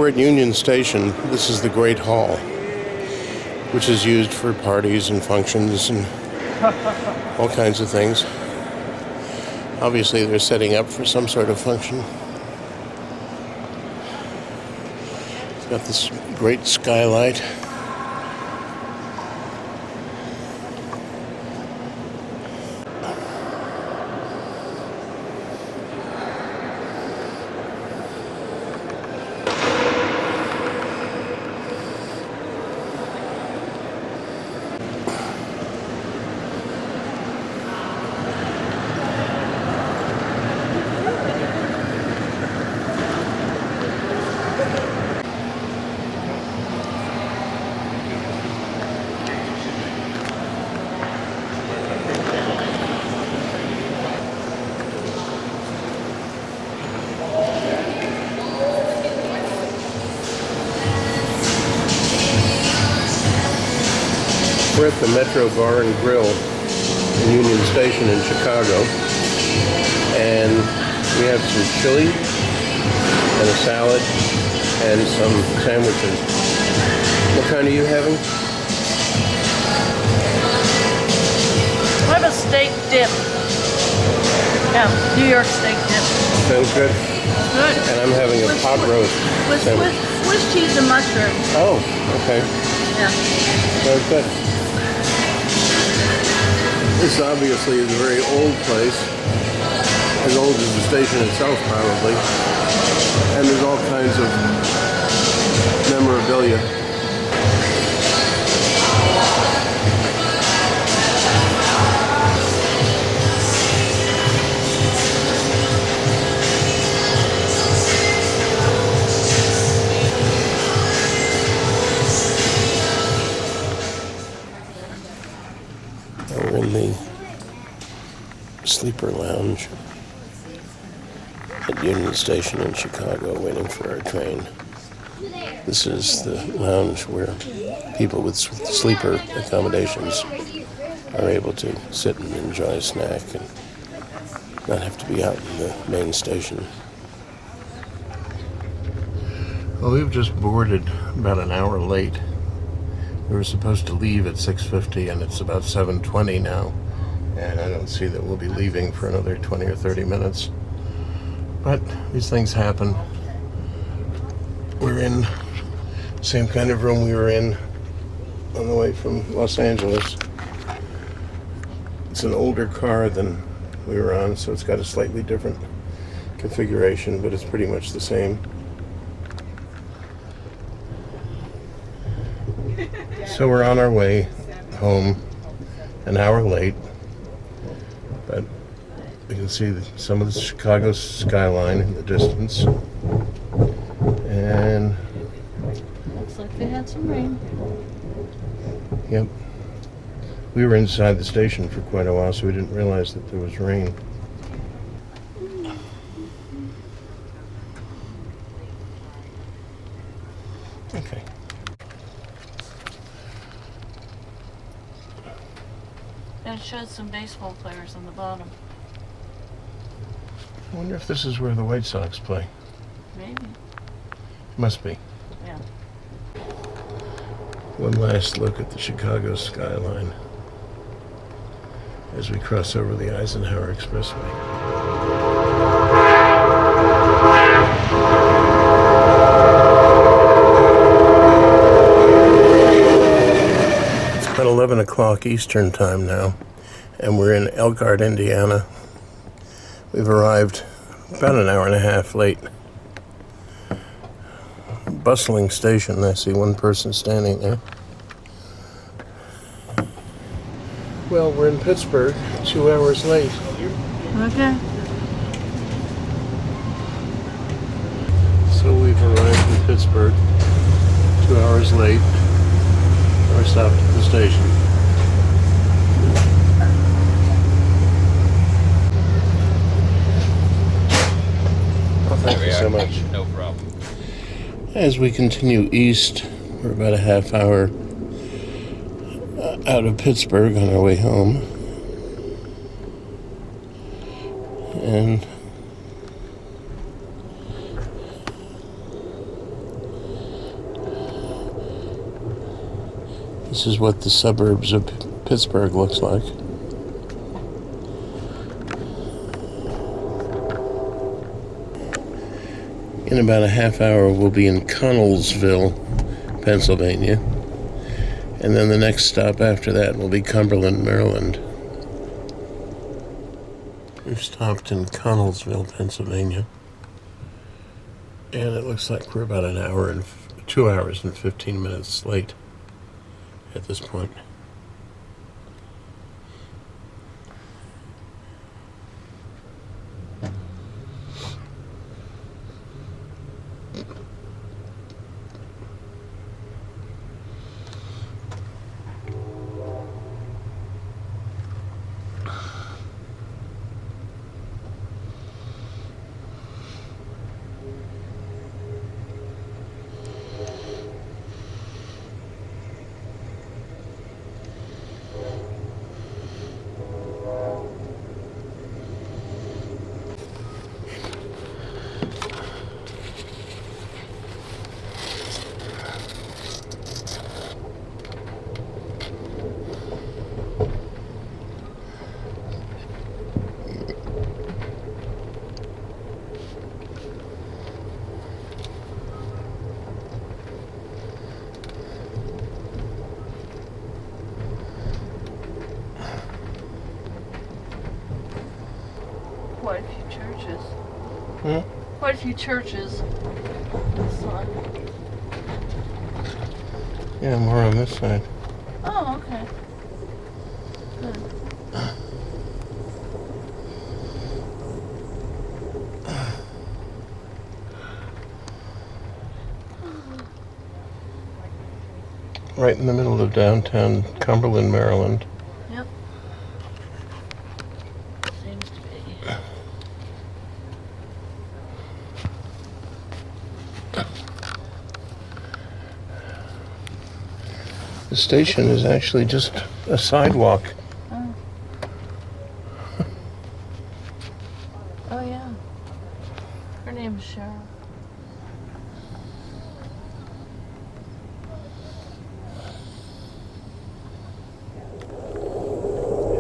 We're at Union Station. This is the Great Hall, which is used for parties and functions and all kinds of things. Obviously, they're setting up for some sort of function. It's got this great skylight. We're at the Metro Bar and Grill in Union Station in Chicago, and we have some chili and a salad and some sandwiches. What kind are you having? I have a steak dip. Yeah, New York steak dip. Sounds good. Good. And I'm having a pot roast With sandwich. Swiss cheese and mushrooms. Oh, okay. Yeah. Sounds good. This obviously is a very old place, as old as the station itself probably, and there's all kinds of memorabilia. We're in the sleeper lounge at Union Station in Chicago waiting for our train. This is the lounge where people with sleeper accommodations are able to sit and enjoy a snack and not have to be out in the main station. Well, we've just boarded about an hour late. We were supposed to leave at 6:50 and it's about 7:20 now. And I don't see that we'll be leaving for another 20 or 30 minutes. But these things happen. We're in the same kind of room we were in on the way from Los Angeles. It's an older car than we were on, so it's got a slightly different configuration, but it's pretty much the same. So we're on our way home, an hour late, but we can see some of the Chicago skyline in the distance. And Looks like they had some rain. yep, we were inside the station for quite a while, so we didn't realize that there was rain. Okay. And it shows some baseball players on the bottom. I wonder if this is where the White Sox play. Maybe. Must be. Yeah. One last look at the Chicago skyline as we cross over the Eisenhower Expressway. It's about 11 o'clock Eastern time now, and we're in Elkhart, Indiana. We've arrived about an hour and a half late. Bustling station. I see one person standing there. Well, we're in Pittsburgh, 2 hours late. Okay. So we've arrived in Pittsburgh, 2 hours late. We're stopped at the station. Well, thank you so much. No problem. As we continue east, we're about a half hour out of Pittsburgh on our way home. And This is what the suburbs of Pittsburgh looks like. In about a half hour, we'll be in Connellsville, Pennsylvania. And then the next stop after that will be Cumberland, Maryland. We've stopped in Connellsville, Pennsylvania. And it looks like we're about 2 hours and 15 minutes late at this point. Quite a few churches. Hmm? Quite a few churches. This one. Yeah, more on this side. Oh, okay. Good. Right in the middle of downtown Cumberland, Maryland. Yep. Seems to be. The station is actually just a sidewalk. Oh. Oh yeah. Her name's Cheryl.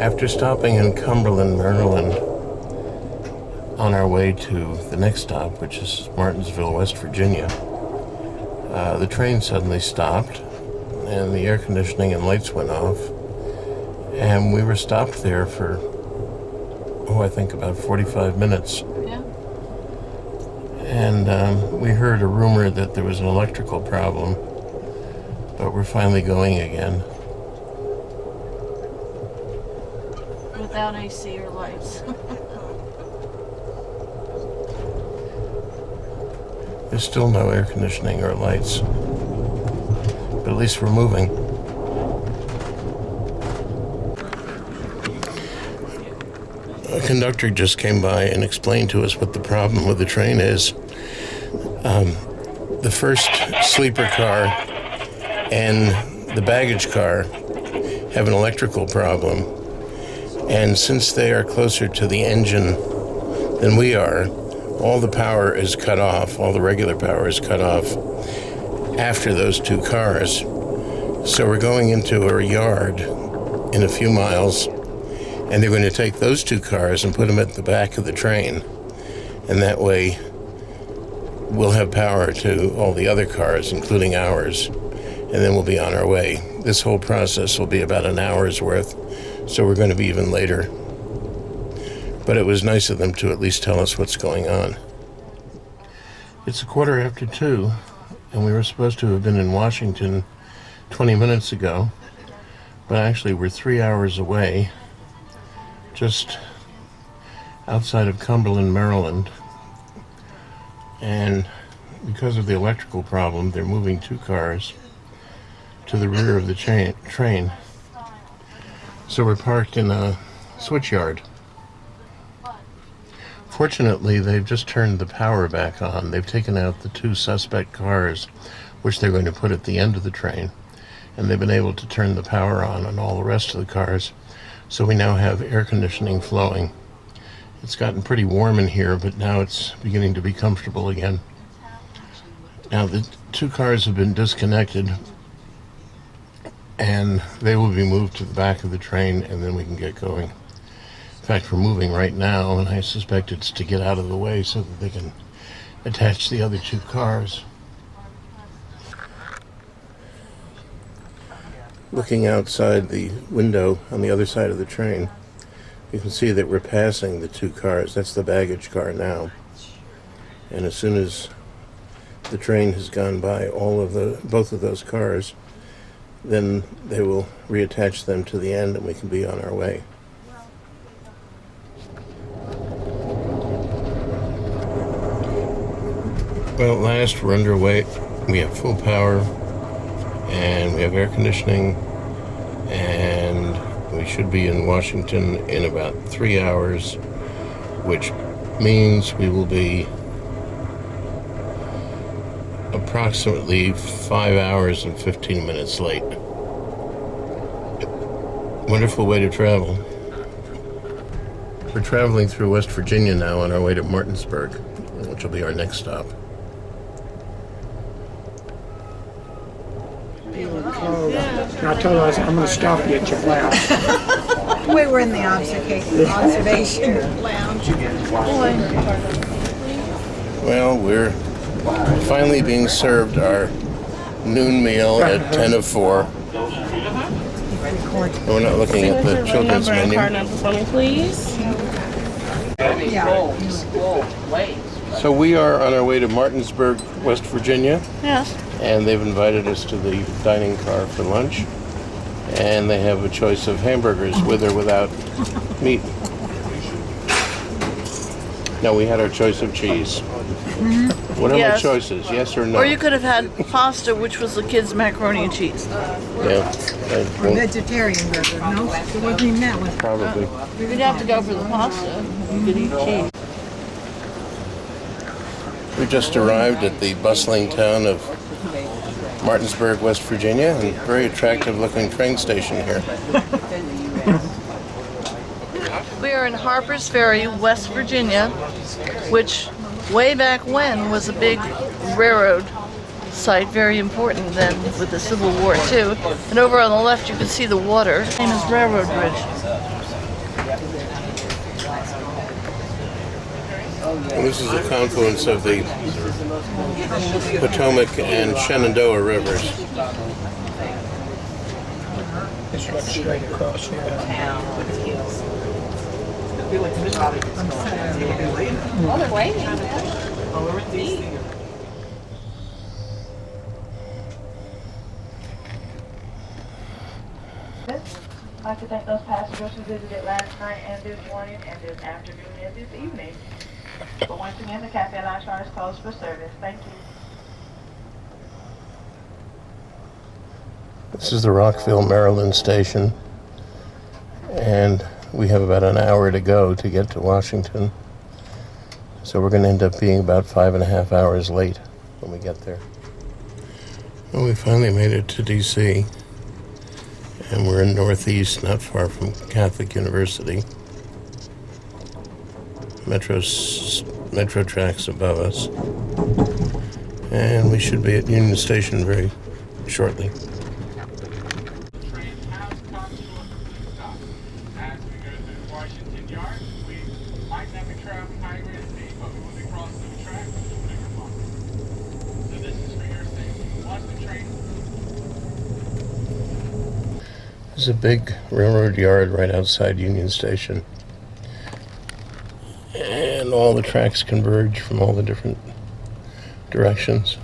After stopping in Cumberland, Maryland, on our way to the next stop, which is Martinsville, West Virginia, the train suddenly stopped and the air conditioning and lights went off, and we were stopped there for, I think about 45 minutes. Yeah. And we heard a rumor that there was an electrical problem, but we're finally going again. Without AC or lights. There's still no air conditioning or lights, but at least we're moving. A conductor just came by and explained to us what the problem with the train is. The first sleeper car and the baggage car have an electrical problem, and since they are closer to the engine than we are, all the power is cut off, all the regular power is cut off after those two cars. So we're going into a yard in a few miles, and they're going to take those two cars and put them at the back of the train. And that way, we'll have power to all the other cars, including ours, and then we'll be on our way. This whole process will be about an hour's worth, so we're going to be even later. But it was nice of them to at least tell us what's going on. It's 2:15, and we were supposed to have been in Washington 20 minutes ago, but actually we're 3 hours away, just outside of Cumberland, Maryland. And because of the electrical problem, they're moving two cars to the rear of the train. So we're parked in a switch yard. Fortunately, they've just turned the power back on. They've taken out the two suspect cars, which they're going to put at the end of the train, and they've been able to turn the power on all the rest of the cars. So we now have air conditioning flowing. It's gotten pretty warm in here, but now it's beginning to be comfortable again. Now the two cars have been disconnected, and they will be moved to the back of the train, and then we can get going. In fact, we're moving right now, and I suspect it's to get out of the way so that they can attach the other two cars. Looking outside the window on the other side of the train, you can see that we're passing the two cars. That's the baggage car now. And as soon as the train has gone by both of those cars, then they will reattach them to the end and we can be on our way. Well, at last we're underway. We have full power and we have air conditioning, and we should be in Washington in about 3 hours, which means we will be approximately 5 hours and 15 minutes late. Wonderful way to travel. We're traveling through West Virginia now on our way to Martinsburg, which will be our next stop. And I told her, I said, I'm going to stop you at your class. We were in the observation lounge. Well, we're finally being served our noon meal at 10 of 4. We're not looking at the children's menu. Card number for me, please. So we are on our way to Martinsburg, West Virginia, Yes. and they've invited us to the dining car for lunch. And they have a choice of hamburgers with or without meat. No, we had our choice of cheese. What are my Yes. choices? Yes or no? Or you could have had pasta, which was the kids' macaroni and cheese. Yeah, I Or won't- vegetarian burger. No, it wasn't even that one. probably. You'd have to go for the pasta. You could eat cheese. We just arrived at the bustling town of Martinsburg, West Virginia, and very attractive looking train station here. We are in Harper's Ferry, West Virginia, which way back when was a big railroad site, very important then with the Civil War too. And over on the left you can see the water. The name is Railroad Bridge. And this is the confluence of the Potomac and Shenandoah rivers. It's right straight across here. I'd like to thank those passengers who visited last night and this morning and this afternoon and this evening. But once again, the Cafe Lounge Bar is closed for service. Thank you. This is the Rockville, Maryland station, and we have about an hour to go to get to Washington. So we're going to end up being about 5.5 hours late when we get there. Well, we finally made it to D.C., and we're in Northeast, not far from Catholic University. Metro tracks above us. And we should be at Union Station very shortly. Train has come to a complete stop. As we go through Washington Yard, we might not be traveling high grade speed, but we will be crossing the track with bigger bumps. So this is for your safety. Watch the train. There's a big railroad yard right outside Union Station. And all the tracks converge from all the different directions.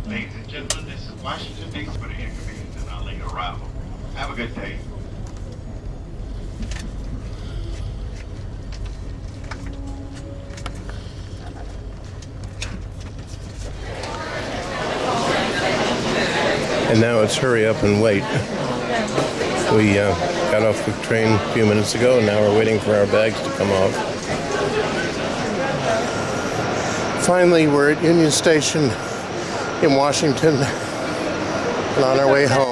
Ladies and gentlemen, this is Washington, D.C. for the inconvenience and our late arrival. Have a good day. And now it's hurry up and wait. We got off the train a few minutes ago, and now we're waiting for our bags to come off. Finally, we're at Union Station in Washington and on our way home.